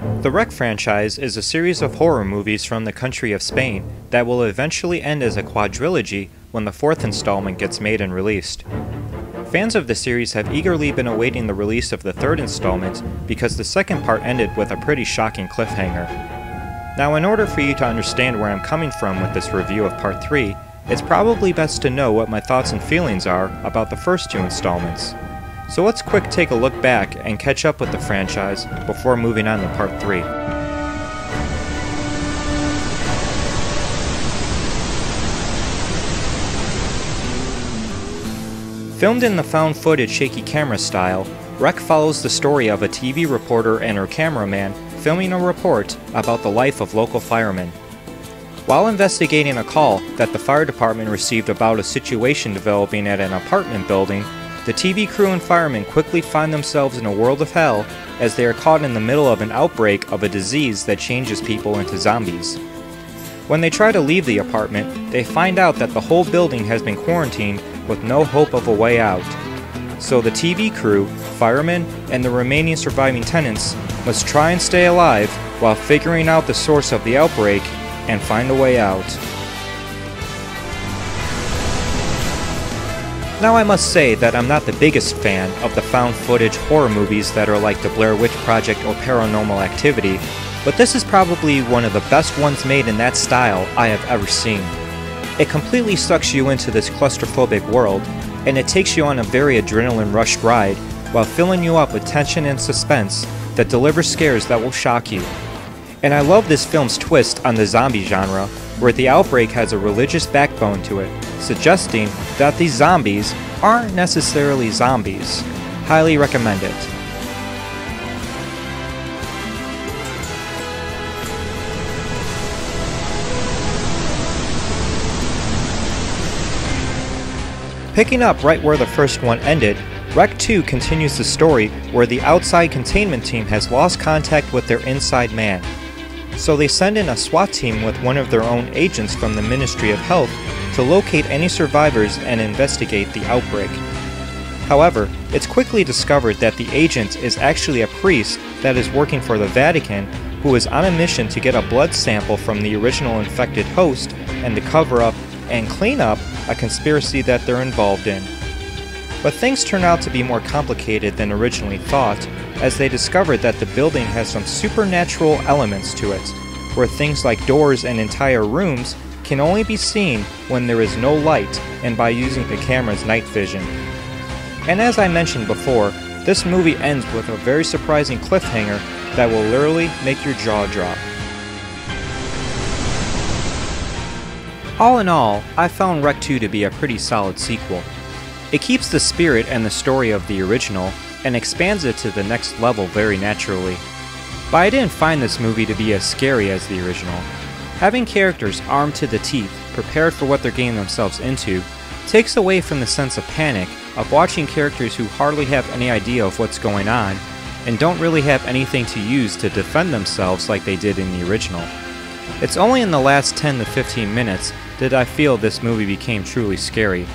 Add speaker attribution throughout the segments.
Speaker 1: The Rec franchise is a series of horror movies from the country of Spain that will eventually end as a quadrilogy when the fourth installment gets made and released. Fans of the series have eagerly been awaiting the release of the third installment because the second part ended with a pretty shocking cliffhanger. Now, in order for you to understand where I'm coming from with this review of part 3, it's probably best to know what my thoughts and feelings are about the first two installments. So let's quick take a look back and catch up with the franchise before moving on to part 3. Filmed in the found footage shaky camera style, Rec follows the story of a TV reporter and her cameraman filming a report about the life of local firemen. While investigating a call that the fire department received about a situation developing at an apartment building, the TV crew and firemen quickly find themselves in a world of hell as they are caught in the middle of an outbreak of a disease that changes people into zombies. When they try to leave the apartment, they find out that the whole building has been quarantined with no hope of a way out. So the TV crew, firemen, and the remaining surviving tenants must try and stay alive while figuring out the source of the outbreak and find a way out. Now, I must say that I'm not the biggest fan of the found footage horror movies that are like the Blair Witch Project or Paranormal Activity, but this is probably one of the best ones made in that style I have ever seen. It completely sucks you into this claustrophobic world, and it takes you on a very adrenaline-rushed ride while filling you up with tension and suspense that delivers scares that will shock you. And I love this film's twist on the zombie genre, where the outbreak has a religious backbone to it, suggesting that these zombies aren't necessarily zombies. Highly recommend it. Picking up right where the first one ended, Rec 2 continues the story where the outside containment team has lost contact with their inside man. So they send in a SWAT team with one of their own agents from the Ministry of Health to locate any survivors and investigate the outbreak. However, it's quickly discovered that the agent is actually a priest that is working for the Vatican who is on a mission to get a blood sample from the original infected host and to cover up and clean up a conspiracy that they're involved in. But things turn out to be more complicated than originally thought, as they discovered that the building has some supernatural elements to it, where things like doors and entire rooms can only be seen when there is no light and by using the camera's night vision. And as I mentioned before, this movie ends with a very surprising cliffhanger that will literally make your jaw drop. All in all, I found Rec 2 to be a pretty solid sequel. It keeps the spirit and the story of the original and expands it to the next level very naturally. But I didn't find this movie to be as scary as the original. Having characters armed to the teeth, prepared for what they're getting themselves into, takes away from the sense of panic of watching characters who hardly have any idea of what's going on and don't really have anything to use to defend themselves like they did in the original. It's only in the last 10 to 15 minutes that I feel this movie became truly scary.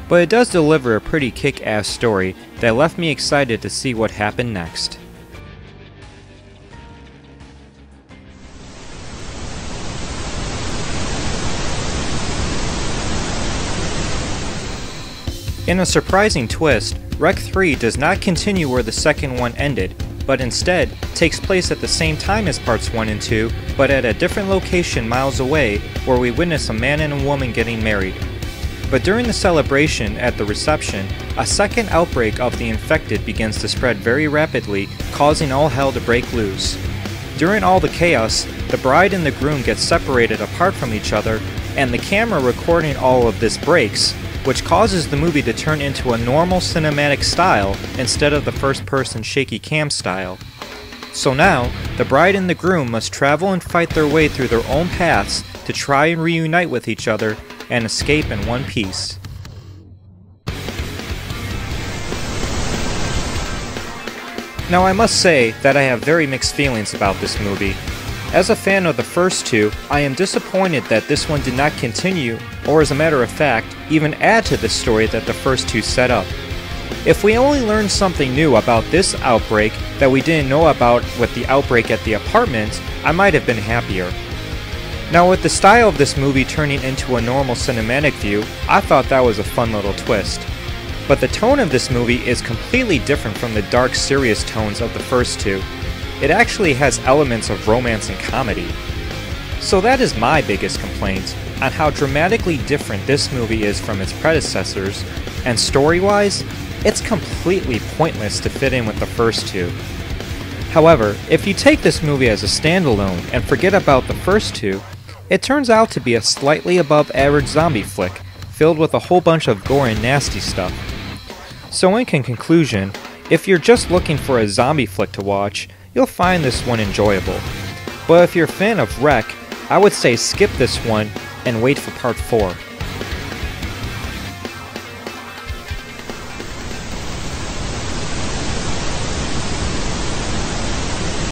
Speaker 1: But it does deliver a pretty kick-ass story that left me excited to see what happened next. In a surprising twist, Rec 3 does not continue where the second one ended, but instead takes place at the same time as parts 1 and 2, but at a different location miles away where we witness a man and a woman getting married. But during the celebration at the reception, a second outbreak of the infected begins to spread very rapidly, causing all hell to break loose. During all the chaos, the bride and the groom get separated apart from each other, and the camera recording all of this breaks, which causes the movie to turn into a normal cinematic style instead of the first-person shaky cam style. So now, the bride and the groom must travel and fight their way through their own paths to try and reunite with each other and escape in one piece. Now, I must say that I have very mixed feelings about this movie. As a fan of the first two, I am disappointed that this one did not continue, or as a matter of fact, even add to the story that the first two set up. If we only learned something new about this outbreak that we didn't know about with the outbreak at the apartment, I might have been happier. Now with the style of this movie turning into a normal cinematic view, I thought that was a fun little twist. But the tone of this movie is completely different from the dark, serious tones of the first two. It actually has elements of romance and comedy. So that is my biggest complaint on how dramatically different this movie is from its predecessors, and story-wise, it's completely pointless to fit in with the first two. However, if you take this movie as a standalone and forget about the first two, it turns out to be a slightly above average zombie flick, filled with a whole bunch of gore and nasty stuff. So in conclusion, if you're just looking for a zombie flick to watch, you'll find this one enjoyable. But if you're a fan of Wreck, I would say skip this one and wait for part 4.